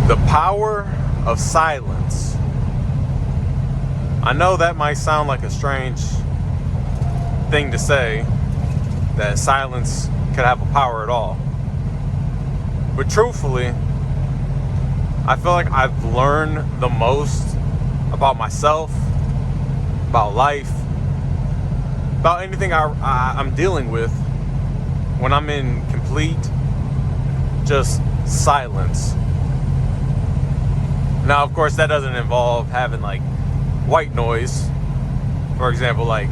The power of silence. I know that might sound like a strange thing to say, that silence could have a power at all. But truthfully, I feel like I've learned the most about myself, about life, about anything I'm dealing with when I'm in complete just silence. Now, of course, that doesn't involve having like white noise, for example, like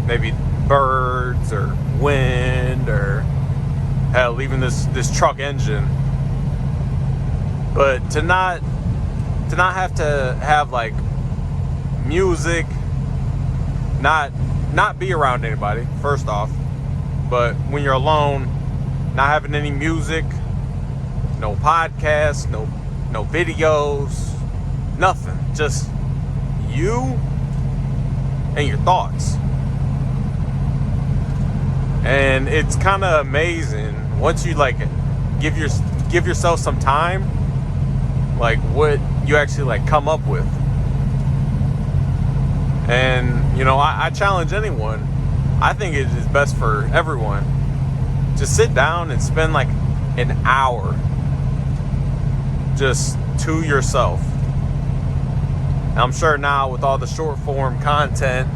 maybe birds or wind or hell, even this truck engine. But to not have to have like music, not be around anybody, first off. But when you're alone, not having any music, no podcasts, no videos, nothing. Just you and your thoughts. And it's kind of amazing once you like give yourself some time, like what you actually like come up with. And you know, I challenge anyone. I think it is best for everyone to sit down and spend like an hour just to yourself. And I'm sure now with all the short form content,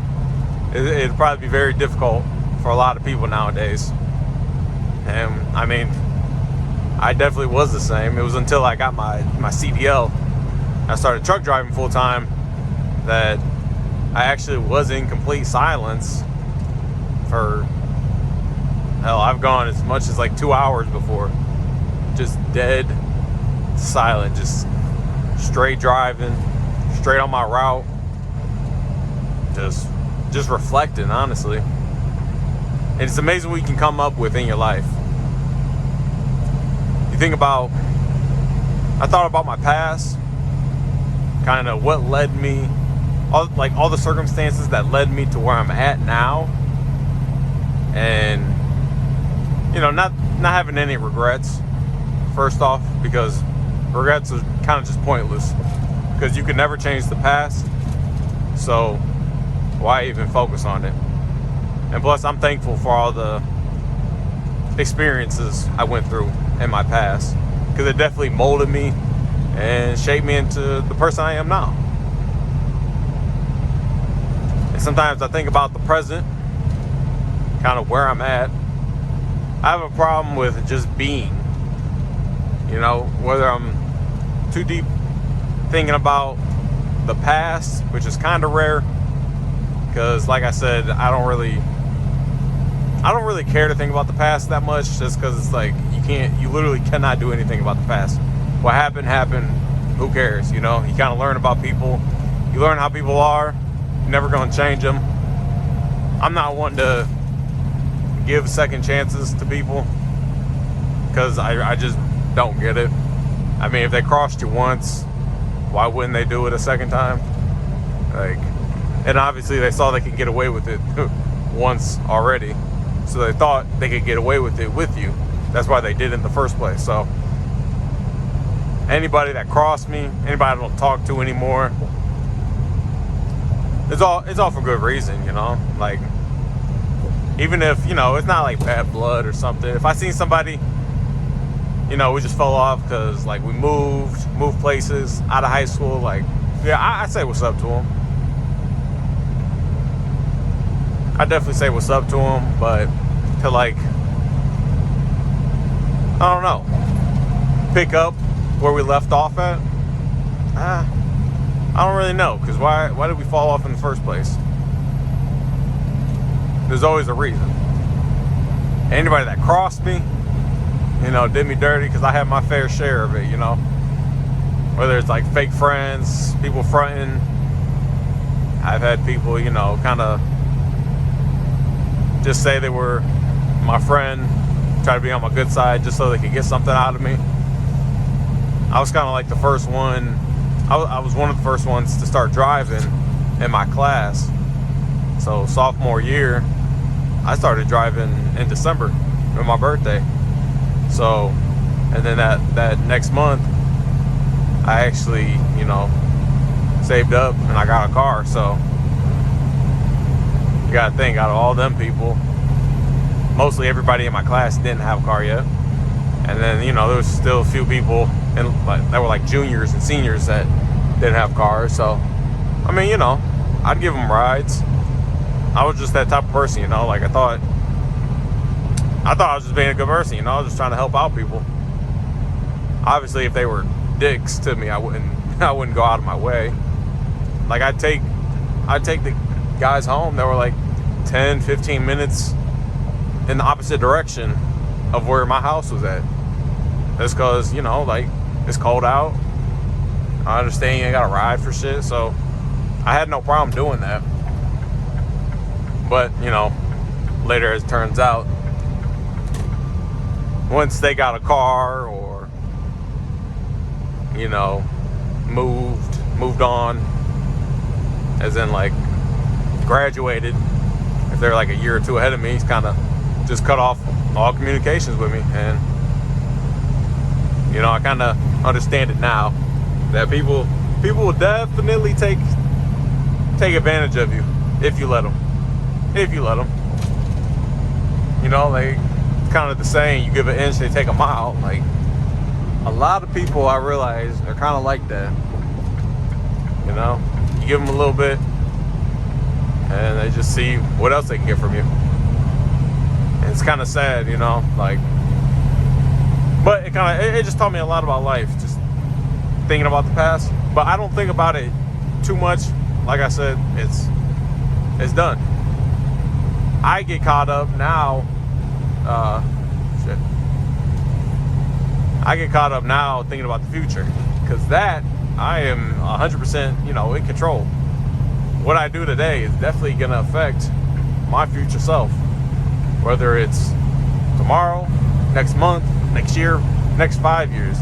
it'd probably be very difficult for a lot of people nowadays. And I mean, I definitely was the same. It was until I got my CDL, I started truck driving full time, that I actually was in complete silence for, hell, I've gone as much as like 2 hours before. Just dead silent, just straight driving, straight on my route, just reflecting, honestly. And it's amazing what you can come up with in your life. You think about, I thought about my past, kind of what led me, all the circumstances that led me to where I'm at now. And, you know, not having any regrets, first off, because regrets are kind of just pointless, because you can never change the past, so why even focus on it? And plus, I'm thankful for all the experiences I went through in my past, because it definitely molded me and shaped me into the person I am now. And sometimes I think about the present, kind of where I'm at. I have a problem with just being, you know, whether I'm too deep thinking about the past, which is kind of rare, because like I said, I don't really care to think about the past that much, just because it's like you literally cannot do anything about the past. What happened, who cares, you know? You kind of learn about people, you learn how people are, you're never going to change them. I'm not wanting to give second chances to people, because I just don't get it. I mean, if they crossed you once, why wouldn't they do it a second time? Like, and obviously they saw they could get away with it once already, so they thought they could get away with it with you. That's why they did it in the first place. So anybody that crossed me, anybody I don't talk to anymore, it's all for good reason, you know? Like, even if, you know, it's not like bad blood or something. If I seen somebody, you know, we just fell off because like we moved places out of high school, like, yeah, I say what's up to them. I definitely say what's up to them, but to like, I don't know, pick up where we left off at, I don't really know, because why did we fall off in the first place? There's always a reason. Anybody that crossed me, you know, did me dirty, because I had my fair share of it, you know. Whether it's like fake friends, people fronting. I've had people, you know, kind of just say they were my friend, try to be on my good side just so they could get something out of me. I was kind of like the first one. I was one of the first ones to start driving in my class. So sophomore year, I started driving in December on my birthday. So, and then that next month, I actually, saved up and I got a car. So you gotta think, out of all them people, mostly everybody in my class didn't have a car yet. And then, there was still a few people that were like juniors and seniors that didn't have cars. So, I mean, I'd give them rides. I was just that type of person, like I thought I was just being a good person, I was just trying to help out people. Obviously, if they were dicks to me, I wouldn't go out of my way. Like, I'd take the guys home that were like 10, 15 minutes in the opposite direction of where my house was at. That's because, like, it's cold out. I understand you ain't got to ride for shit, so I had no problem doing that. But, later as it turns out, once they got a car or, moved on, as in like graduated, if they're like a year or two ahead of me, he's kind of just cut off all communications with me. And I kind of understand it now that people will definitely take advantage of you if you let them. Like, kind of the saying, you give an inch, they take a mile. Like, a lot of people, I realize, are kind of like that. You give them a little bit and they just see what else they can get from you. And it's kind of sad, like, but it just taught me a lot about life, just thinking about the past. But I don't think about it too much. Like I said, it's done. I get caught up now. I get caught up now thinking about the future, because that I am 100%, in control. What I do today is definitely going to affect my future self, whether it's tomorrow, next month, next year, next 5 years.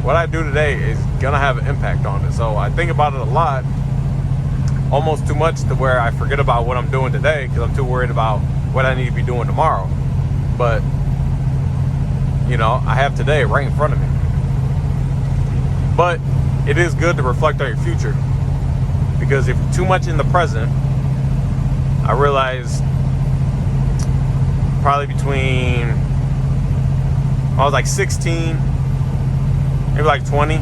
What I do today is going to have an impact on it. So I think about it a lot, almost too much to where I forget about what I'm doing today because I'm too worried about what I need to be doing tomorrow. But, I have today right in front of me. But it is good to reflect on your future, because if you're too much in the present, I realized probably between, I was like 16, maybe like 20,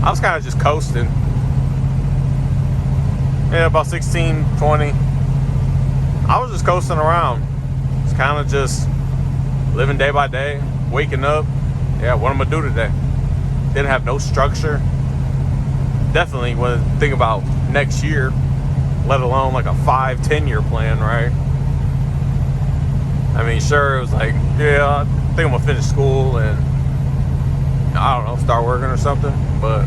I was kind of just coasting. Yeah, about 16, 20. I was just coasting around. It's kind of just living day by day, waking up. Yeah, what I'm going to do today. Didn't have no structure. Definitely when I think about next year, let alone like a 5-10 year plan, right? I mean, sure, it was like, yeah, I think I'm going to finish school and, I don't know, start working or something. But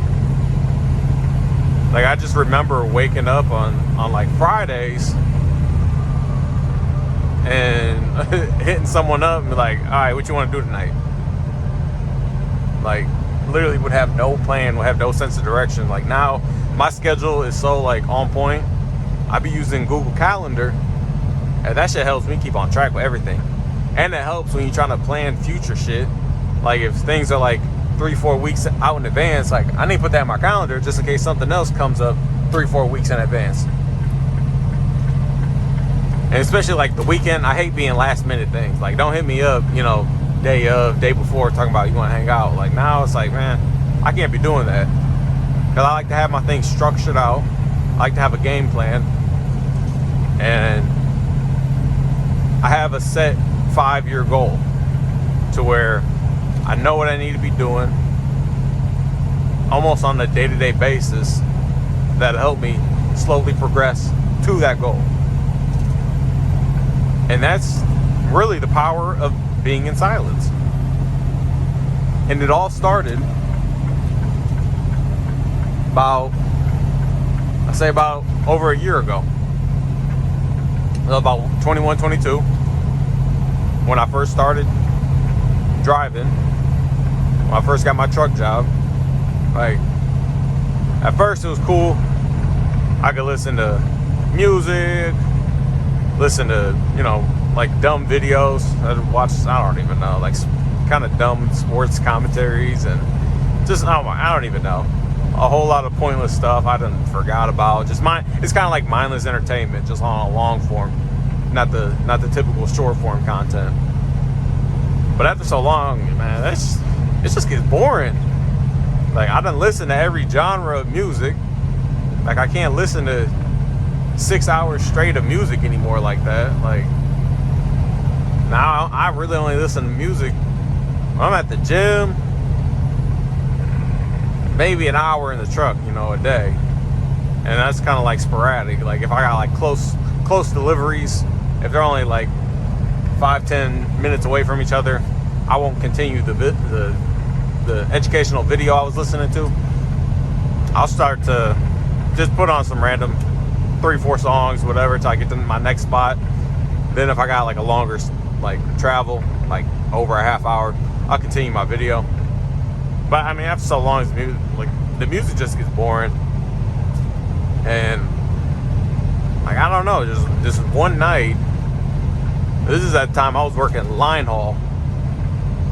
like, I just remember waking up on like Fridays and hitting someone up and be like, all right, what you want to do tonight? Like, literally would have no plan, would have no sense of direction. Like, now my schedule is so like on point. I be using Google Calendar, and that shit helps me keep on track with everything. And it helps when you're trying to plan future shit. Like, if things are like 3-4 weeks out in advance, like, I need to put that in my calendar just in case something else comes up 3-4 weeks in advance. And especially like the weekend, I hate being last minute things. Like, don't hit me up, day of, day before, talking about you want to hang out. Like, now it's like, man, I can't be doing that, because I like to have my things structured out. I like to have a game plan, and I have a set 5-year goal to where I know what I need to be doing almost on a day-to-day basis that'll help me slowly progress to that goal. And that's really the power of being in silence. And it all started about over a year ago. About 21, 22, when I first started driving, when I first got my truck job. Like, at first it was cool. I could listen to music, listen to, like dumb videos. I'd watch, I don't even know, like kind of dumb sports commentaries and just I don't even know. A whole lot of pointless stuff I done forgot about. Just it's kind of like mindless entertainment, just on a long form, not the typical short form content. But after so long, man, it just gets boring. Like, I done listened to every genre of music. Like, I can't listen to 6 hours straight of music anymore like that. Like, now I really only listen to music when I'm at the gym. Maybe an hour in the truck, a day. And that's kind of like sporadic. Like, if I got like close deliveries, if they're only like 5-10 minutes away from each other, I won't continue the educational video I was listening to. I'll start to just put on some random 3-4 songs, whatever, till I get to my next spot. Then if I got like a longer like travel, like over a half hour, I'll continue my video. But I mean, after so long, the music just gets boring. And like, I don't know, just one night. This is at the time I was working line haul.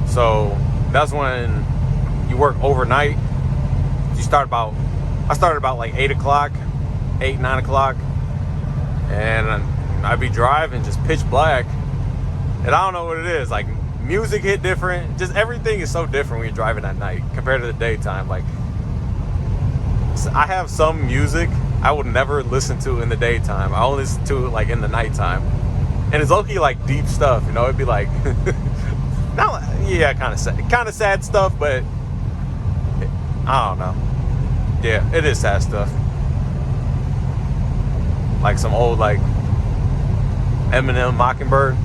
So that's when you work overnight. I started about like 8 o'clock, 9 o'clock. And I'd be driving just pitch black. And I don't know what it is. Like, music hit different. Just everything is so different when you're driving at night compared to the daytime. Like, I have some music I would never listen to in the daytime. I only listen to it like in the nighttime. And it's low-key like deep stuff, it'd be like kind of sad stuff, but I don't know. Yeah, it is sad stuff. Like some old like Eminem Mockingbird.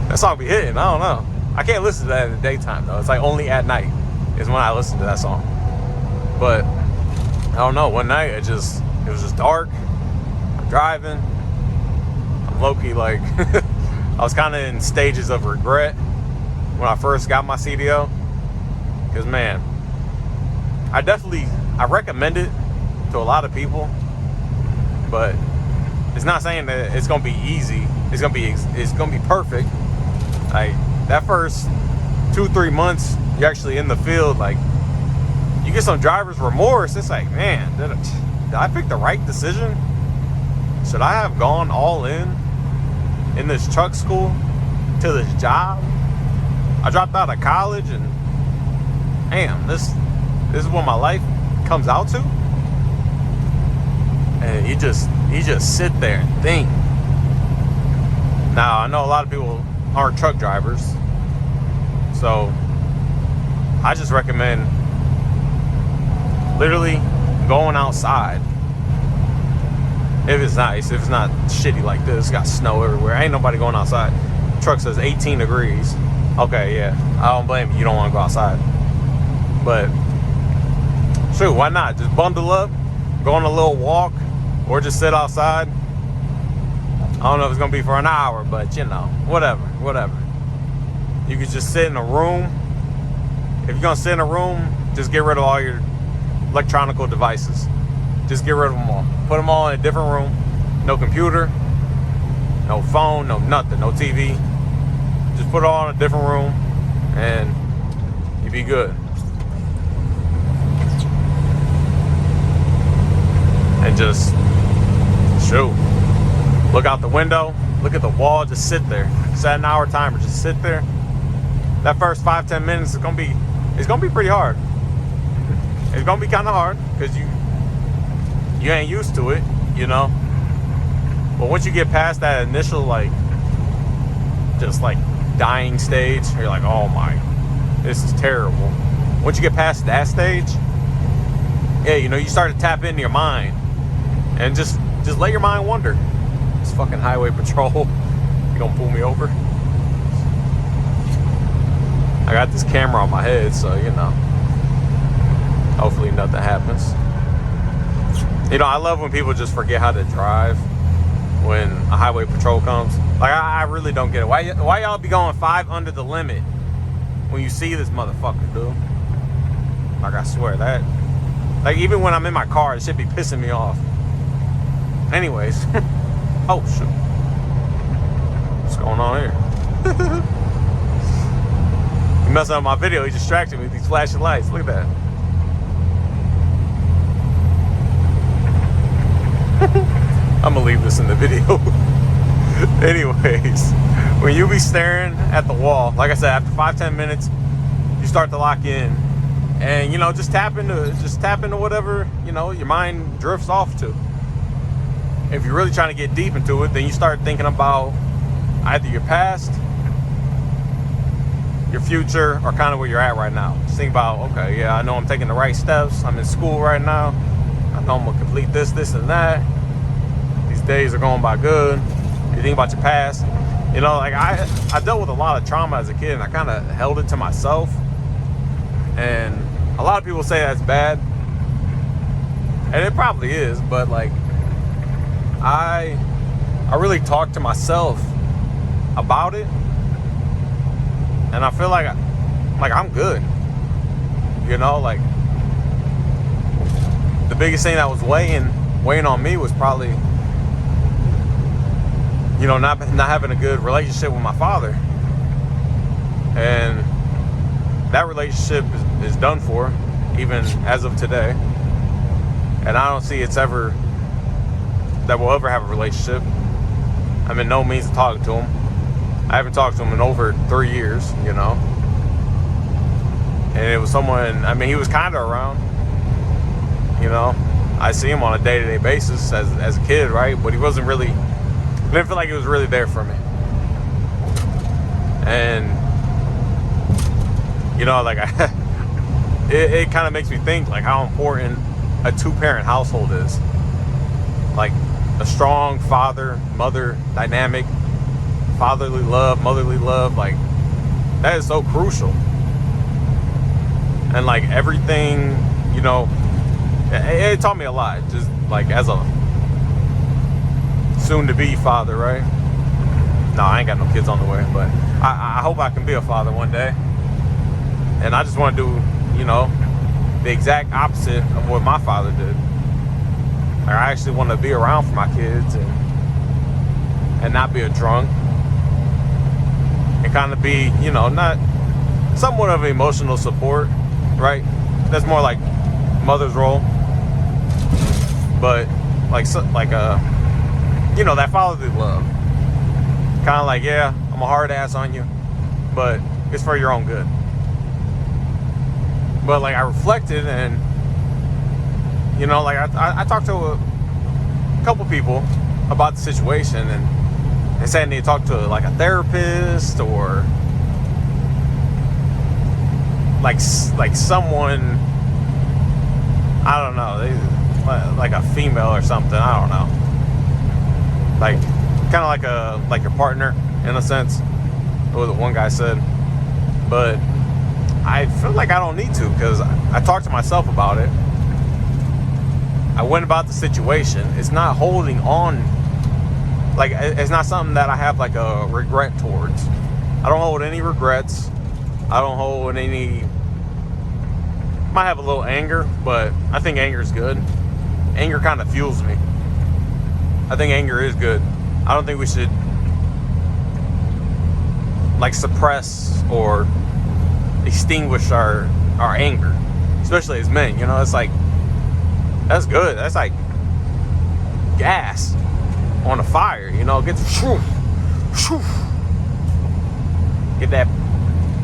That song be hitting. I don't know. I can't listen to that in the daytime though. It's like only at night is when I listen to that song. But I don't know. One night it was just dark. I'm driving. I'm low-key like I was kind of in stages of regret when I first got my CDL. Because man, I recommend it to a lot of people, but it's not saying that it's gonna be easy. It's gonna be perfect. Like, that first 2-3 months you're actually in the field, like, you get some driver's remorse. It's like, man, did I pick the right decision? Should I have gone all in this truck school to this job? I dropped out of college, and damn, this is what my life comes out to. And you just sit there and think. Now, I know a lot of people aren't truck drivers, so I just recommend literally going outside. If it's nice, if it's not shitty like this, it's got snow everywhere. Ain't nobody going outside. Truck says 18 degrees. Okay, yeah, I don't blame you. You don't want to go outside. But shoot, why not? Just bundle up, go on a little walk, or just sit outside. I don't know if it's gonna be for an hour, but whatever. You could just sit in a room. If you're gonna sit in a room, just get rid of all your electronic devices. Just get rid of them all. Put them all in a different room. No computer, no phone, no nothing, no TV. Just put it all in a different room, and you'll be good. And just shoot. Look out the window. Look at the wall. Just sit there. Set an hour timer. Just sit there. That first 5-10 minutes is gonna be pretty hard. It's gonna be kind of hard because you ain't used to it, But once you get past that initial just dying stage, you're like, oh my, this is terrible. Once you get past that stage, yeah, you start to tap into your mind and just let your mind wander. This fucking highway patrol, you gonna pull me over? I got this camera on my head, so hopefully nothing happens. I love when people just forget how to drive when a highway patrol comes. Like, I really don't get it. Why y'all be going 5 under the limit when you see this motherfucker, dude? Like, I swear that. Like, even when I'm in my car, it should be pissing me off. Anyways. Oh, shoot. What's going on here? He messing up my video. He distracted me with these flashing lights. Look at that. I'm gonna leave this in the video. Anyways, when you be staring at the wall, like I said, after 5-10 minutes, you start to lock in, and just tap into whatever your mind drifts off to. If you're really trying to get deep into it, then you start thinking about either your past, your future, or kind of where you're at right now. Just think about, okay, yeah, I know I'm taking the right steps. I'm in school right now. I know I'm gonna complete this, and that. These days are going by good. You think about your past. Like I dealt with a lot of trauma as a kid, and I kind of held it to myself. And a lot of people say that's bad, and it probably is. But like, I really talked to myself about it, and I feel like I'm good. Like the biggest thing that was weighing on me was probably not having a good relationship with my father, and that relationship is done for, even as of today. And I don't see that we'll ever have a relationship. I'm in no means talking to him. I haven't talked to him in over 3 years, and it was someone, he was kind of around, I see him on a day-to-day basis as a kid, right? But he wasn't really, I didn't feel like he was really there for me. And like it kind of makes me think like how important a 2-parent household is. Like a strong father-mother dynamic, fatherly love, motherly love, like that is so crucial. And like everything, it taught me a lot, just like as a soon-to-be father, right? No, I ain't got no kids on the way, but I hope I can be a father one day. And I just want to do, the exact opposite of what my father did. Like, I actually want to be around for my kids and not be a drunk. And kind of be, not somewhat of emotional support, right? That's more like mother's role. But that fatherly love. Kind of like, yeah, I'm a hard ass on you, but it's for your own good. But like I reflected, and I talked to a couple people about the situation, and they said I need to talk to like a therapist or like someone, I don't know, like a female or something, I don't know. Like kind of like your partner in a sense, what the one guy said. But I feel like I don't need to, because I talked to myself about it. I went about the situation. It's not holding on, like it's not something that I have like a regret towards. I don't hold any regrets. I don't hold any, might have a little anger, but I think anger is good. Anger kind of fuels me. I think anger is good. I don't think we should like suppress or extinguish our anger, especially as men. It's like, that's good. That's like gas on a fire. Get that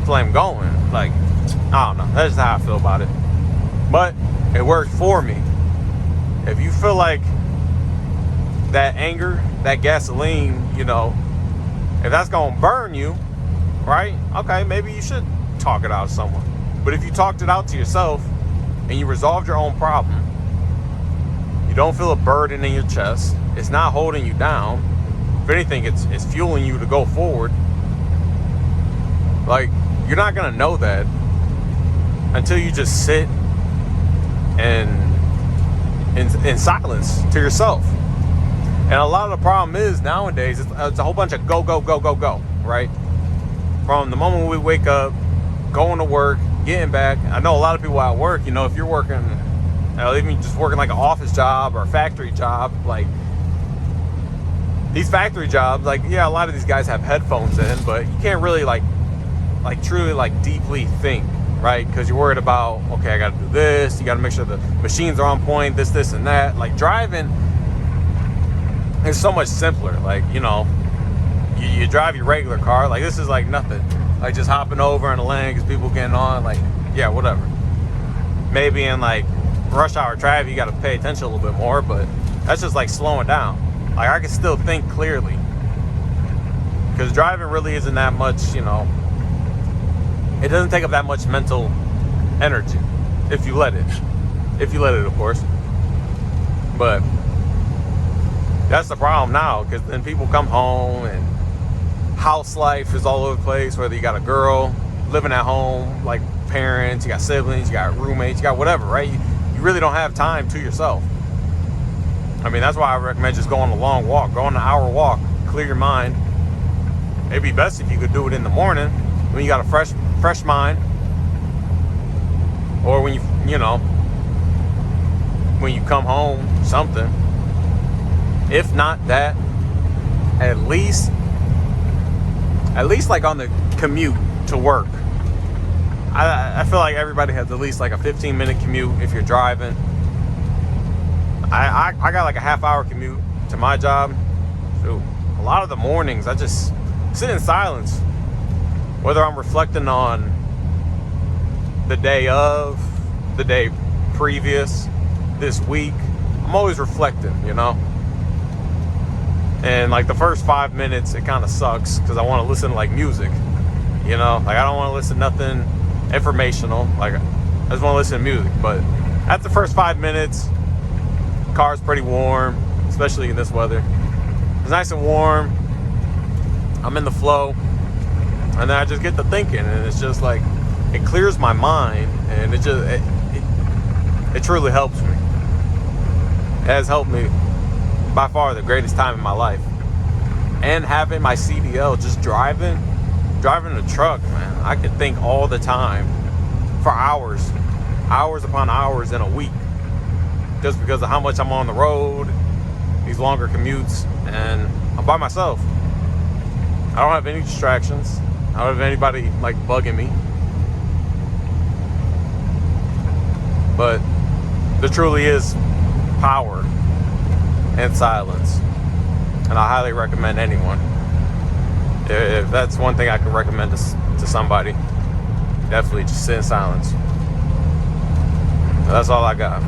flame going. Like, I don't know, that's just how I feel about it. But it works for me. If you feel like that anger, that gasoline, if that's gonna burn you, right? Okay, maybe you should talk it out to someone. But if you talked it out to yourself and you resolved your own problem, you don't feel a burden in your chest, it's not holding you down. If anything, it's fueling you to go forward. Like, you're not gonna know that until you just sit and in silence to yourself. And a lot of the problem is nowadays it's a whole bunch of go, right? From the moment we wake up, going to work, getting back. I know a lot of people at work, if you're working, even just working like an office job or a factory job, like these factory jobs, like, yeah, a lot of these guys have headphones in, but you can't really like truly like deeply think, right? Because you're worried about, okay, I got to do this. You got to make sure the machines are on point, this, and that. Like driving, it's so much simpler. Like, you know, you drive your regular car, like this is like nothing. Like just hopping over in the lane because people getting on, like, yeah, whatever. Maybe in like rush hour traffic, you got to pay attention a little bit more, but that's just like slowing down. Like I can still think clearly because driving really isn't that much, you know, it doesn't take up that much mental energy if you let it, of course. But that's the problem now, because then people come home and house life is all over the place, whether you got a girl living at home, like parents, you got siblings, you got roommates, you got whatever, right? You really don't have time to yourself. I mean, that's why I recommend just going a long walk, go on an hour walk, clear your mind. It'd be best if you could do it in the morning when you got a fresh mind, or when you know, when you come home, something. If not that, at least like on the commute to work. I feel like everybody has at least like a 15-minute commute if you're driving. I got like a half-hour commute to my job. So a lot of the mornings I just sit in silence, whether I'm reflecting on the day of, the day previous, this week. I'm always reflecting, you know. And like the first 5 minutes, it kind of sucks because I want to listen to like music, you know. Like I don't want to listen to nothing informational. Like I just want to listen to music. But after the first 5 minutes, car's pretty warm, especially in this weather. It's nice and warm. I'm in the flow, and then I just get to thinking, and it's just like it clears my mind, and it truly helps me. It has helped me by far the greatest time in my life. And having my CDL, just driving the truck, man, I could think all the time for hours upon hours in a week, just because of how much I'm on the road, these longer commutes, and I'm by myself. I don't have any distractions. I don't have anybody like bugging me. But there truly is power in silence, and I highly recommend anyone, if that's one thing I can recommend to somebody, definitely just sit in silence. That's all I got.